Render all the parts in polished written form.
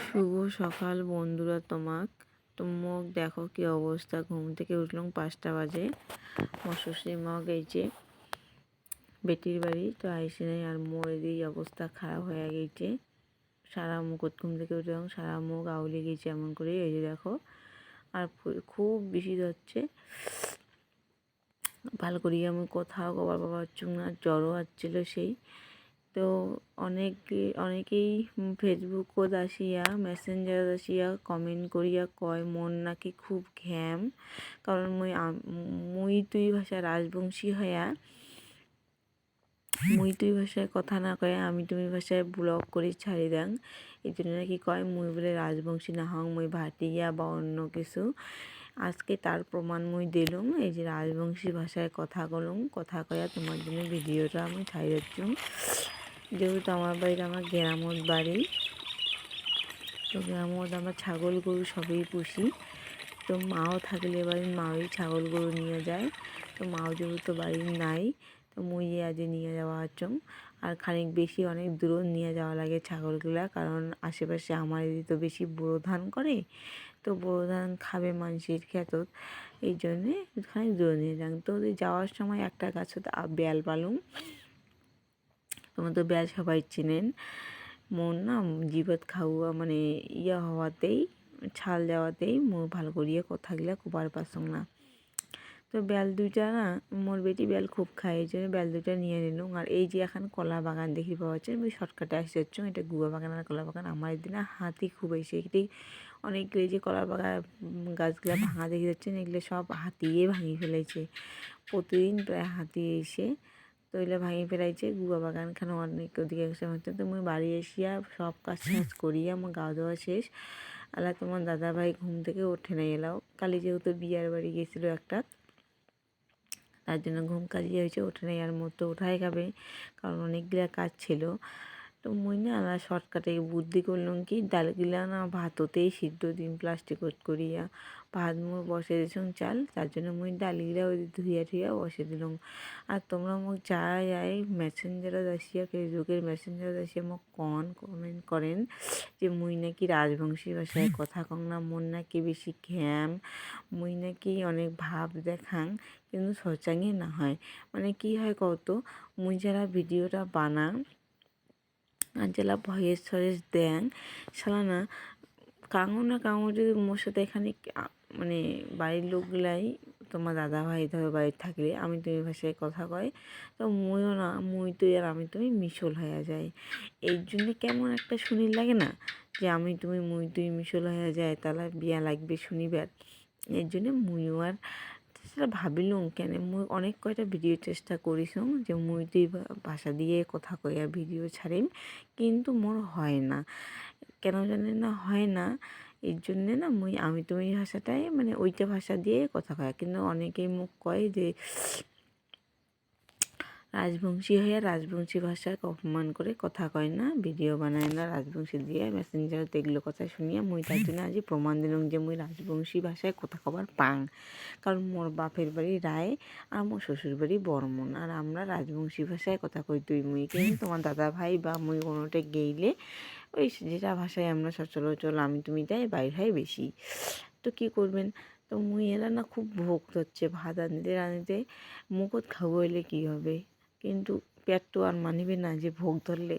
শুভ সকাল বন্ধুরা, তোমাক দেখো কি অবস্থা। ঘুম থেকে উঠলাম 5টা বাজে। আমার শ্বশুর মা গেছে বেটির বাড়ি, তো আইসে নাই। আর মোর এই অবস্থা খারাপ হয়ে গেছে। সারা মুখ ঘুম থেকে উঠলাম, সারা মুখ আউলে গেছে এমন করে। এই যে দেখো, আর খুব বেশি হচ্ছে। ভালো করি আমি কোথাও কবার বাবা হচ্ছ না, জ্বরও হচ্ছিল সেই। তো অনেকেই ফেসবুকও আসিয়া মেসেঞ্জার আসিয়া কমেন্ট করিয়া কয় মন নাকি খুব ঘ্যাম, কারণ মুই তুই ভাষা রাজবংশী হইয়া মুই তুই ভাষায় কথা না কয়ে আমি তুমি ভাষায় ব্লগ করে ছাড়ি দেন। এই জন্য নাকি কয় মুই বলে রাজবংশী না হং, মুই ভাটিয়া বা অন্য কিছু। আজকে তার প্রমাণ মুই দিলুম। এই যে রাজবংশী ভাষায় কথা কলুম, কথা কয়া তোমার জন্য ভিডিওটা আমি ছাড়িয়েছুম। যেহেতু আমার বাড়িতে আমার গ্রামত বাড়ি, তো গ্রামত আমরা ছাগল গরু সবই পুষি। তো মাও থাকলে বাড়ির মাওই ছাগল গরু নিয়ে যায়। তো মাও যেহেতু বাড়ির নাই, তো মুই আজ নিয়ে যাওয়া হচ্ছম। আর খানিক বেশি অনেক দূর নিয়ে যাওয়া লাগে ছাগলগুলা, কারণ আশেপাশে আমার তো বেশি বোরো ধান করে। তো বোরো ধান খাবে মানুষের ক্ষেতত, এই জন্যে খানিক দূর নিয়ে যান। তো যাওয়ার সময় একটা গাছে বেল পালুম। তোমার তো বেল সবাই চেনেন। মোর না জীবত খাওয়া মানে হওয়াতেই, ছাল যাওয়াতেই মোর ভালো করিয়া কথাগুলা কুবার পাসং না। তো বেল দুইটা না, মোর বেটি বেল খুব খায়, এই জন্য বেল দুইটা নিয়ে নিলাম। আর এই যে এখন কলা বাগান দেখি পাওয়া যাচ্ছে, আমি শর্টকাটে আসতে যাচ্ছ। এটা গুয়া বাগান আর কলা বাগান। আমার এদিন হাতি খুব এসে এটি অনেকগুলো যে কলা বাগান গাছগুলা ভাঙা দেখে যাচ্ছেন, এগুলো সব হাতিয়ে ভাঙি ফেলেছে। প্রতিদিন প্রায় হাতি এসে তো এগুলো ভাঙি ফেলাইছে। গুয়া বাগান খানে অনেক ওদিকে হচ্ছে। তো মুই বাড়ি এসিয়া সব কাজ করিয়া আমার গা ধোয়া শেষ। আলা তোমার দাদা ভাই ঘুম থেকে ওঠে নাই এলাও। কালি যেহেতু বিয়ার বাড়ি গেছিলো একটা, তার জন্য ঘুম কাজিয়ে হয়েছে, ওঠে নাই। আর মোর তো ওঠাই খাবে, কারণ অনেকগুলা কাজ ছিল। তো মুই না শর্টকাটে বুদ্ধি করলাম কি, ডালগুলা না ভাততেই সিদ্ধ দিন প্লাস্টিক করিয়া। ভাত মুখ বসে দিয়েছিলাম চাল, তার জন্য মুই ডালগুলা ওই ধুইয়া বসে দিলাম। আর তোমরা মুখ যাই মেসেঞ্জারে আসিয়া, ফেসবুকের মেসেঞ্জারে আসিয়া মোক কমেন্ট করেন যে মুই নাকি রাজবংশী ভাষায় কথা কং না, মোর নাকি বেশি ঘ্যাম, মুই নাকি অনেক ভাব দেখাং। কিন্তু সচাঙে না হয়, মানে কি হয় কত, মুই যারা ভিডিওটা বানাং আর যারা ভয়েস দেন, সালা না কাঙো না কাঙো যদি মোর সাথে এখানে মানে বাড়ির লোকগুলাই, তোমার দাদা ভাই ধরো বাড়ির থাকলে আমি তুমি ভাষায় কথা কয়, তো মুইও না মুই তুই আর আমি তুমি মিশল হয়ে যায়। এই জন্যে কেমন একটা শুনির লাগে না, যে আমি তুমি মুই তুই মিশল হয়ে যায়, তাহলে বিয়া লাগবে শুনিবার। এর জন্যে মুইও আর সেটা ভাবিলুম কেন, মুই অনেক কয়টা ভিডিও চেষ্টা করিছুম যে মুই তুই ভাষা দিয়ে কথা কইয়া ভিডিও ছাড়িম, কিন্তু মোর হয় না, কেন জানি না হয় না। এর জন্যে না মুই আমি তুমি ভাষাটাই মানে ওইটা ভাষা দিয়ে কথা কয়। কিন্তু অনেকেই মুখ কয় যে রাজবংশী হয়ে রাজবংশী ভাষাকে অপমান করে কথা কয় না, ভিডিও বানায় না রাজবংশী দিয়ে। মেসেঞ্জারত এগুলো কথা শুনিয়া মুই তার জন্য আজ প্রমাণ দিলাম যে মুই রাজবংশী ভাষায় কথা কবার পাং। কারণ মোর বাপের বাড়ি রায় আর মোর শ্বশুর বাড়ি বর্মন, আর আমরা রাজবংশী ভাষায় কথা কই তুই মুই। কিন্তু তোমার দাদা ভাই বা মুই কোনোটা গেইলে ওই যেটা ভাষায় আমরা সচরাচর আমি তুমি তাই বাইর হয় বেশি। তো কী করবেন, তো মুই এলা না খুব ভোগ হচ্ছে ভাত রাঁধতে মুখত খাবো হইলে কী হবে, কিন্তু পেট তো আর মানিবে না যে ভোগ ধরলে।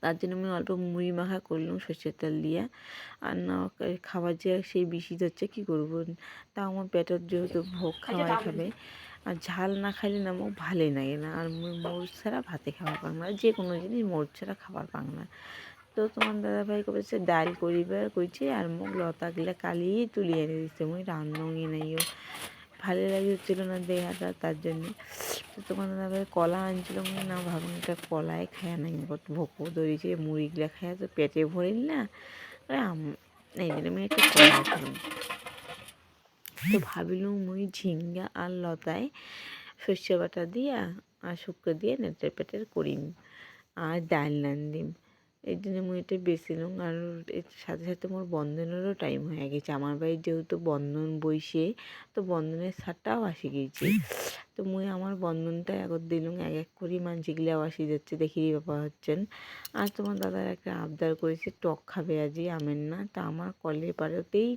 তার জন্য আমি অল্প মুড়ি মাখা করলাম সর্ষের তেল দিয়ে। আর না খাবার যে সেই বেশি হচ্ছে কী করবো, তা আমার পেটের যেহেতু ভোগ খাওয়াই খাবে। আর ঝাল না খাইলে না মোক ভালোই লাগে না। আর মরিচ ছাড়া ভাতে খাবার পাং না, যে কোনো জিনিস মরিচ ছাড়া খাবার পাং না। তো তোমার দাদাভাই করেছে ডাল করিবার কইছে, আর মোক লতাগুলা কালিয়ে তুলিয়ে এনে দিচ্ছে। মুই রান্ধঙে নাইও, ভালো লাগে হচ্ছিল না দেহাটা, তার জন্যে। তো তোমার দাদাভাই কলা আনছিল, না ভাবুন এটা কলাই খায় না, ভোকও ধরেছে মুড়িগুলা খায় তো পেটে ভরিল না, এই জন্য আমি একটু কলাই খেলাম। তো ভাবিলাম মুই ঝিঙ্গা আর লতায় সর্ষে বাটা দিয়া আর শুক্তো দিয়ে নেটের পেটের করিম আর ডাল রান্ধিম। এই জন্য মুই এটা বেচিলাম। আর এর সাথে সাথে মোর বন্ধনেরও টাইম হয়ে গেছে। আমার বাড়ির যেহেতু বন্ধন বইসে, তো বন্ধনের ছাড়টাও আসি গেছে। তো মুই আমার বন্ধনটা একত দিলুম, এক এক করি মানসিগুলাও আসি যাচ্ছে, দেখি ব্যাপার হচ্ছেন। আর তোমার দাদার একটা আবদার করেছে টক খাবে আজি আমের না, তা আমার কলের পাড়েতেই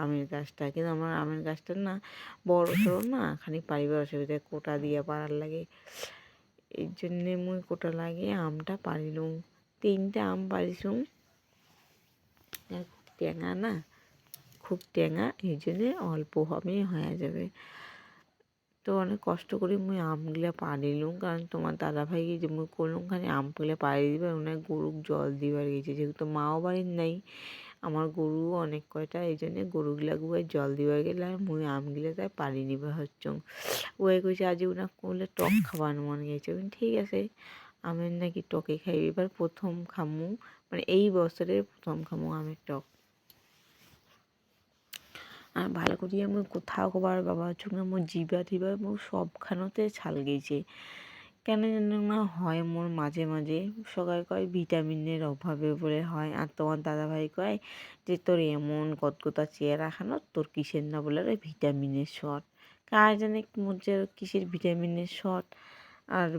আমের গাছটা, কিন্তু আমার আমের গাছটা না বড় সড়ো না, খানিক পারিবার অসুবিধায় কোটা দিয়ে পাড়ার লাগে। এই জন্যে মুই কোটা লাগিয়ে আমটা পারিলুম। 3টা আম পারিছুম। আর খুব টেঙা না, খুব টেঙা, এই জন্যে অল্প আমে হয়ে যাবে। তো অনেক কষ্ট করে মুই আমগুলা পারিলুম, কারণ তোমার দাদাভাইকে যে মুই করলুম খানি আমগুলা পাড়ি দিবার, ওনার গরুক জল দিবার গেছে, যেহেতু মাও বাড়ির নাই, আমার গরুও অনেক কয়টা, এই জন্যে গরুগুলা গুয়ায় জল দিবার গেলে আর মুই আমগুলা তাই পাড়ি নিবার হচ্ছং। ওয়ে কইছে আজ ওনা করলে টক খাবার মন গেছে। ঠিক আছে, আমের নাকি টকে খাই, এবার প্রথম খামু, মানে এই বছরের প্রথম খামু আমের টক। আর ভালো করিয়া মুই কোথাও কবার বাবা চুঙে মোর জিবা টিবা মোর সবখানতে ছাল গেছে, কেন যেন না হয় মোর মাঝে মাঝে। সবাই কয় ভিটামিনের অভাবে বলে হয়, আর তোমার দাদাভাই কয় যে তোর এমন কতকতা চেহারা খানো, তোর কিসের না বলে ভিটামিনের শর্ট। কার জানে মোর যে কিসের ভিটামিনের শর্ট। আর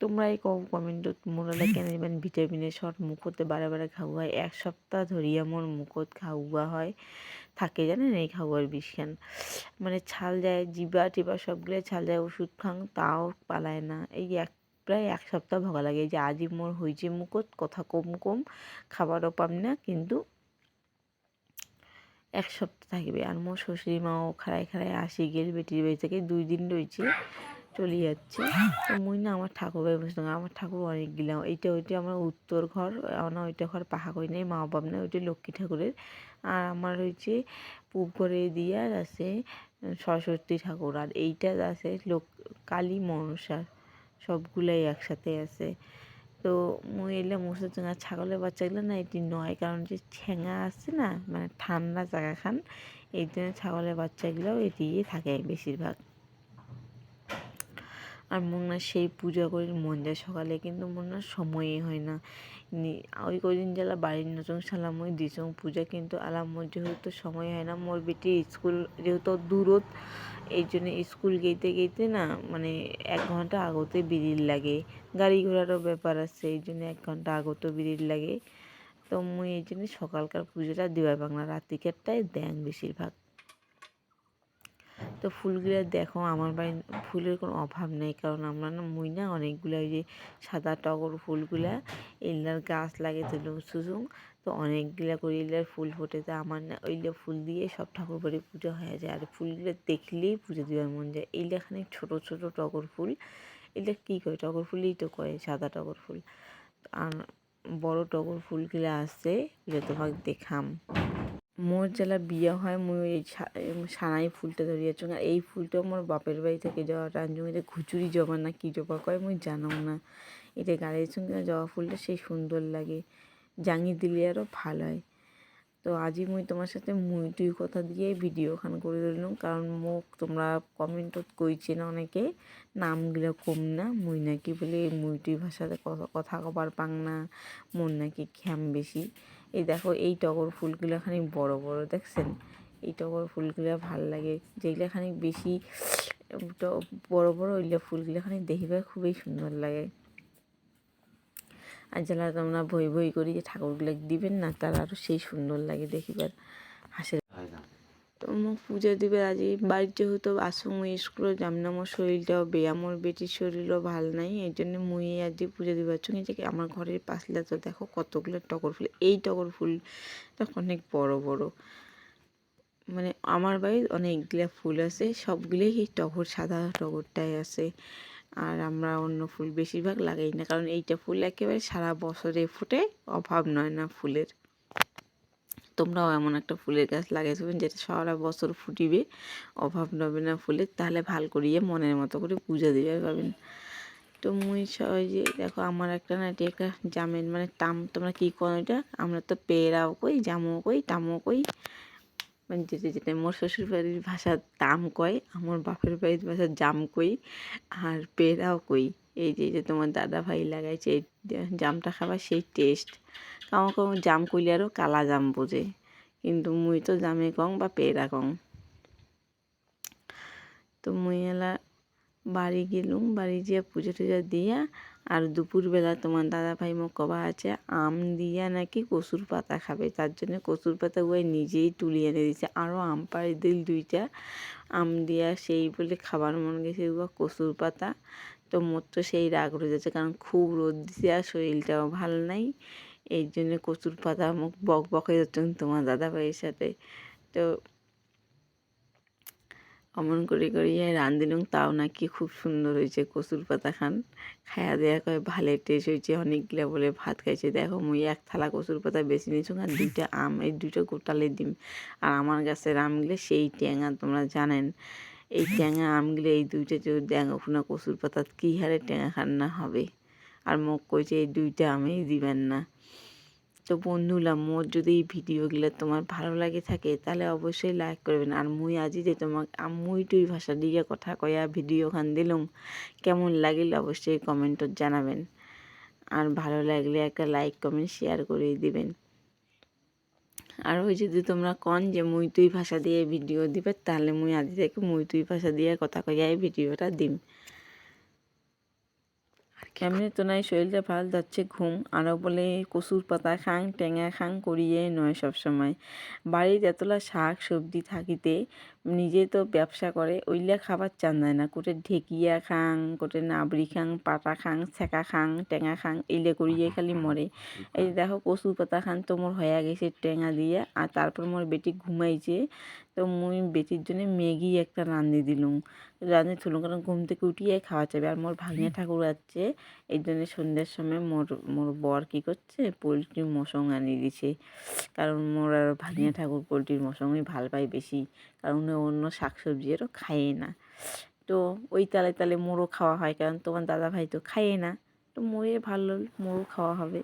তোমরা এই কমেন্টত মোরালে কেন ইমান ভিটামিনের শর্ট মুখতে বারে বারে খাওয়া হয়, 1 সপ্তাহ ধরিয়া মোর মুখত খাওয়া হয় থাকে, জানেন এই খাওয়ার বিষখান। মানে ছাল যায়, জিবা টিবা সবগুলো ছাল যায়, ওষুধ খাং তাও পালায় না। এই প্রায় 1 সপ্তাহ ভোগা লাগে। যে আজি মোর হয়েছে মুখত কথা কম কম, খাবারও পাম না, কিন্তু 1 সপ্তাহ থাকবে। আর মোর শ্বশুরি মাও খাড়ায় খাড়ায় আসি গেল বেটির বাড়ি থেকে, 2 দিন রয়েছে, চলে যাচ্ছে। তো মুই না আমার ঠাকুর বাড়ি বসে, আমার ঠাকুর অনেক গেলাম, এইটা ওইটা আমার উত্তর ঘর, না ওইটা ঘর পাহা করি নাই, মা বাপ না, ওইটা লক্ষ্মী ঠাকুরের। আর আমার হয়েছে পূব ঘরে দিয়া আছে সরস্বতী ঠাকুর, আর এইটা আছে কালী মনসার, সবগুলাই একসাথে আছে। তো মুই এলে মশা চেঙা ছাগলের বাচ্চাগুলো না এটি নয়, কারণ যে ঠেঙা আছে না, মানে ঠান্ডা জায়গা খান, এই জন্য ছাগলের বাচ্চাগুলোও এটিই থাকে বেশিরভাগ। আর মোর না সেই পূজা করি মন যায় সকালে, কিন্তু মোর না সময়ই হয় না। ওই কদিন যারা বাড়ির নতুন সালাম ওই দিছং পূজা, কিন্তু আলাম মোর যেহেতু সময় হয় না, মোর বেটি স্কুল যেহেতু দূরত, এই জন্য স্কুল গেইতে গেইতে না মানে 1 ঘন্টা আগতে বিড়ির লাগে, গাড়ি ঘোড়ারও ব্যাপার আছে, এই জন্য 1 ঘন্টা আগত বিড়ির লাগে। তো মুই এই জন্য সকালকার পুজোটা দিবার বাংলা, রাত্রিকারটাই দেন বেশিরভাগ। তো ফুলগুলো দেখো আমার বাড়ি ফুলের কোনো অভাব নেই, কারণ আমরা না মুই না অনেকগুলো ওই যে সাদা টগর ফুলগুলা এলার গাছ লাগিয়েছিল সুসুং, তো অনেকগুলা করে এলার ফুল ফোটে, তা আমার না ওইগুলো ফুল দিয়ে সব ঠাকুর বাড়ি পুজো হয়ে যায়। আর ফুলগুলো দেখলেই পুজো দেওয়ার মন যায়। এইগুলো এখানে ছোটো ছোটো টগর ফুল, এগুলো কী করে, টগর ফুলই তো কয়, সাদা টগর ফুল। আর বড় টগর ফুলগুলো আছে, এগুলো তোমাকে দেখাম। মোর জেলা বিয়ে হয় মুই এই সানাই ফুলটা ধরিয়েছ, আর এই ফুলটা মোর বাপের বাড়ি থেকে যাওয়া রাঞ্জুমিতে ঘুচুরি জবা না কি জবা কয় মুই জানো না, এটা গাড়ির সঙ্গে জবা ফুলটা সেই সুন্দর লাগে, জাঙি দিলে আরও ভালো হয়। তো আজি মুই তোমার সাথে মুই তুই কথা দিয়ে ভিডিও খান করে দিলাম, কারণ মোক তোমরা কমেন্টত কইছে না অনেকে নামগুলো কম না, মুই নাকি বলে মুই তুই ভাষাতে কথা কবার পাং না, মোর নাকি খ্যাম বেশি। এই দেখো এই টগর ফুলগুলো খানিক বড় বড় দেখছেন, এই টগর ফুলগুলো ভাল লাগে, যেগুলো খানিক বেশি বড় বড় ওইগুলো ফুলগুলো খানিক দেখিবার খুবই সুন্দর লাগে। আর যারা তোমরা ভই ভই করি যে ঠাকুরগুলো দিবেন না, তার আরও সেই সুন্দর লাগে দেখিবার, হাসে। তো মোক পূজা দিবে আজি বাড়ির যেহেতু আসুন মুই স্কুলে যাম না, মোর শরীরটাও আমার বেটির শরীরও ভাল নাই, এই জন্য মুই আজি পূজা দিবার চুঙি যে আমার ঘরের পাশলে তো দেখো কতগুলো টগর ফুল, এই টগর ফুলটা অনেক বড় বড়, মানে আমার বাড়ির অনেকগুলো ফুল আছে, সবগুলোই এই টগর সাদা টগরটাই আছে। আর আমরা অন্য ফুল বেশিরভাগ লাগাই না, কারণ এইটা ফুল একেবারে সারা বছরে ফোটে, অভাব নয় না ফুলের। তোমরাও এমন একটা ফুলের গাছ লাগাইছিবেন যেটা সারা বছর ফুটিবে, অভাব নবে না ফুলের, তাহলে ভাল করিয়ে মনের মতো করে পূজা দিবে পাবেন। তো মুই সবাই যে দেখো আমার একটা না এটি একটা জামের মানে টাম, তোমরা কী করো এটা, আমরা তো পেয়েরাও কই, জামও কই, টামও কই, মানে যেটা যেটা মোর শ্বশুর বাড়ির ভাষার দাম কয়, আমার বাপের বাড়ির ভাষার জাম কই, আর পেড়াও কই। এই যে তোমার দাদা ভাই লাগাইছে এই জামটা খাবার সেই টেস্ট। কাউ কাউ জাম কইলে আরও কালা জাম বোঝে, কিন্তু মুই তো জামে কং বা পেড়া কং। তো মুই এলা বাড়ি গেলুম, বাড়ি গিয়ে পুজো টুজো দিয়া, আর দুপুরবেলা তোমার দাদা ভাই মোক কবা আছে আম দিয়া নাকি কচুর পাতা খাবে, তার জন্য কচুর পাতা ওই নিজেই তুলে এনে দিছে, আরও আম পাড়ি দিল 2টা আম দিয়া, সেই বলে খাবার মন গেছে কচুর পাতা। তো মোর তো সেই রাগ উঠে যাচ্ছে, কারণ খুব রোদ দিছে আর শরীরটাও ভালো নাই, এই জন্য কচুর পাতা মুখ বক বকে যাচ্ছেন তোমার দাদা ভাইয়ের সাথে। তো অমন করে করিয়া রাঁধিলুম, তাও নাকি খুব সুন্দর হয়েছে কচুর পাতা খান। খায়া দেয়া কয় ভালো টেস্ট হয়েছে, অনেকগুলা বলে ভাত খাইছে। দেখো মুই 1 থালা কচুর পাতা বেশি নিয়েছি, আর 2টা আম, এই 2টা গোটালে দিম। আর আমার গাছের আমগুলো সেই ট্যাঙা, তোমরা জানেন এই ট্যাঙা আমগুলো, এই 2টা যদি দেখো না কচুর পাতা কী হারে ট্যাঙা খান্না হবে। আর মোক কইছে এই 2টা আমেই দিবেন না। তো বন্ধুরা, মোর যদি এই ভিডিওগুলো তোমার ভালো লাগে থাকে তাহলে অবশ্যই লাইক করবেন। আর মুই আজি যে তোমাক মুই টুই ভাষা দিয়ে কথা কয়া ভিডিও খান দিলুম, কেমন লাগিল অবশ্যই কমেন্টত জানাবেন। আর ভালো লাগলে একটা লাইক কমেন্ট শেয়ার করে দিবেন। আর ওই যদি তোমরা কন যে মুই তুই ভাষা দিয়ে ভিডিও দিবে, তাহলে মুই আজি থেকে মুই তুই ভাষা দিয়ে কথা কয়া এই ভিডিওটা দিম। এমনি তো নাই শরীরটা ভালো যাচ্ছে ঘুম, আরও বলে কচুর পাতা খাং টেঙা খাং করিয়ে নয় সবসময়। বাড়ির এতলা শাক সবজি থাকিতে নিজে তো ব্যবসা করে, ওইলা খাবার চান যায় না। কোটে ঢেকিয়া খাং, কোটে নাবড়ি খাং, পাতা খাং, ছেঁকা খাং, টেঙা খাং, এইলে করিয়ে খালি মরে। এই দেখো কচুর পাতা খান তো মোর হয়ে গেছে টেঙা দিয়ে, আর তারপর মোর বেটি ঘুমাইছে। তো মুই বেটির জন্য ম্যাগি একটা রাঁধি দিলুম, রাঁধি থুলুম, কারণ ঘুম থেকে উঠিয়ে খাওয়া যাবে। আর মোর ভাগ্নে ঠাকুর আছে, এই জন্য সন্ধ্যের সময় মোর মোর বর কী করছে পোলট্রির মশং আনিয়ে দিছে, কারণ মোর আর ভাগ্নে ঠাকুর পোলট্রির মশংই ভাল পায় বেশি, কারণ অন্য শাক সবজি আরও খায় না। তো ওই তালে তালে মোরও খাওয়া হয়, কারণ তোমার দাদা ভাই তো খায় না, তো মোরে ভালো মোরও খাওয়া হবে।